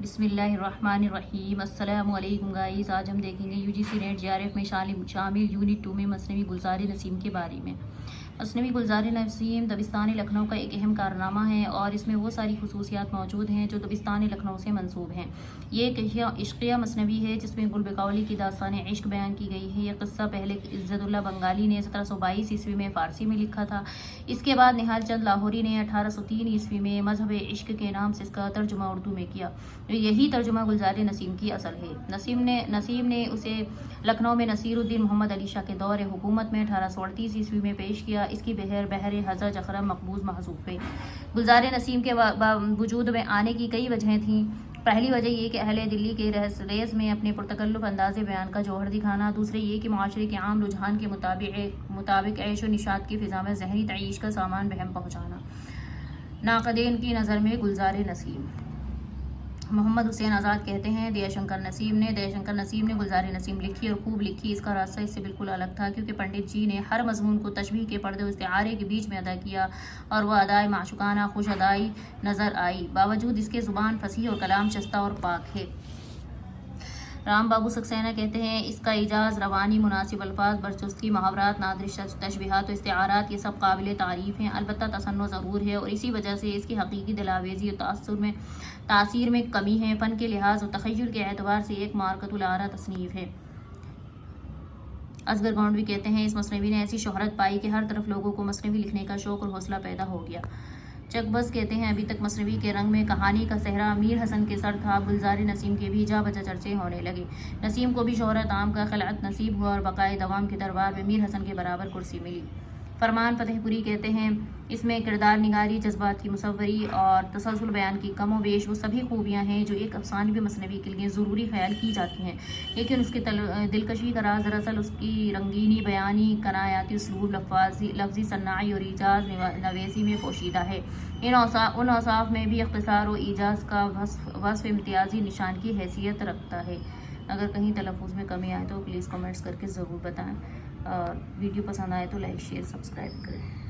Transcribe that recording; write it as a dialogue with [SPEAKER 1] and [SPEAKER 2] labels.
[SPEAKER 1] बिस्मिल्लाहिर्रहमानिर्रहीम। अस्सलामु अलैकुम गाइस। आज हम देखेंगे यूजीसी नेट जेआरएफ में शामिल यूनिट 2 में मसनवी गुलजार नसीम के बारे में। मसनवी गुलजार नसीम दबिस्तान लखनऊ का एक अहम कारनामा है और इसमें वो सारी खसूसियात मौजूद हैं जो दबिस्तान लखनऊ से मंसूब हैं। ये एक इश्किया मसनवी है जिसमें गुलबकौली की दास्तान इश्क बयान की गई है। यह क़स्सा पहले इज़्ज़तुल्लाह बंगाली ने 1722 ईस्वी में फ़ारसी में लिखा था। इसके बाद निहाल चंद लाहौरी ने 1803 ईस्वी में मजहब इश्क के नाम से इसका तर्जुमा उर्दू में किया। यही तर्जुमा गुलजार नसीम की असल है। नसीम ने उसे लखनऊ में नसीरुद्दीन मोहम्मद अली शाह के दौर हुकूमत में 1838 ईस्वी में पेश किया। इसकी बहर हज़र अखरम मकबूज महसूब है। गुलजार नसीम के वजूद में आने की कई वजहें थीं। पहली वजह ये कि अहले दिल्ली के रेस में अपने पुरतकल्लुफ़ अंदाज़े बयान का जौहर दिखाना। दूसरे ये कि माशरे के आम रुझान के मुताबिक ऐश व निशात की फ़िज़ा में ज़हनी तईश का सामान बहम पहुँचाना। नाक़दीन की नज़र में गुलजार नसीम। मोहम्मद हुसैन आज़ाद कहते हैं दयाशंकर नसीम ने गुलजार नसीम लिखी और खूब लिखी। इसका रास्ता इससे बिल्कुल अलग था क्योंकि पंडित जी ने हर मजमून को तशबीह के पर्दे इस्तिआरे के बीच में अदा किया और वह अदाए माशुकाना खुश अदाई नज़र आई। बावजूद इसके ज़ुबान फसीह और कलाम शस्ता और पाक है। राम बाबू सक्सेना कहते हैं इसका इजाज़, रवानी, मुनासिब अल्फाज, बरचुस्ती, मुहावरात, नादिर तशबीहात और इस्तिआरात ये सब काबिल तारीफ़ हैं। अलबत्ता तसन्नो ज़रूर है और इसी वजह से इसकी हकीकी दिलावेज़ी और तासीर में कमी है। फ़न के लिहाज और तख़य्युल के एतबार से एक मारकतुल आरा तसनीफ़ है। असगर गौंडवी कहते हैं इस मसनवी ने ऐसी शोहरत पाई कि हर तरफ लोगों को मसनवी लिखने का शौक़ और हौसला पैदा हो गया। चकबस कहते हैं अभी तक मसनवी के रंग में कहानी का सहरा मीर हसन के सर था। गुलजार नसीम के भी जा बजा चर्चे होने लगे। नसीम को भी शोहरत आम का खिलात नसीब हुआ और बकाए दवाम के दरबार में मीर हसन के बराबर कुर्सी मिली। फरमान फतेहपुरी कहते हैं इसमें किरदार निगारी, जज्बात की मुसव्वरी और तसलसल बयान की कम व बेश वो सभी खूबियाँ हैं जो एक अफसानवी मसनवी के लिए ज़रूरी ख्याल की जाती हैं, लेकिन उसके दिलकशी का राज दरअसल उसकी रंगीनी बयानी, कनायाती उसलूब, लफ्ज़ी सन्नाई और ईजाज नवेसी में पोशीदा है। उन औसाफ में भी इख्तिसार और ईजाज का वस्फ़ इम्तियाज़ी निशान की हैसियत रखता है। अगर कहीं तलफ़्फ़ुज़ में कमी आए तो प्लीज़ कमेंट्स करके ज़रूर बताएं और वीडियो पसंद आए तो लाइक शेयर सब्सक्राइब करें।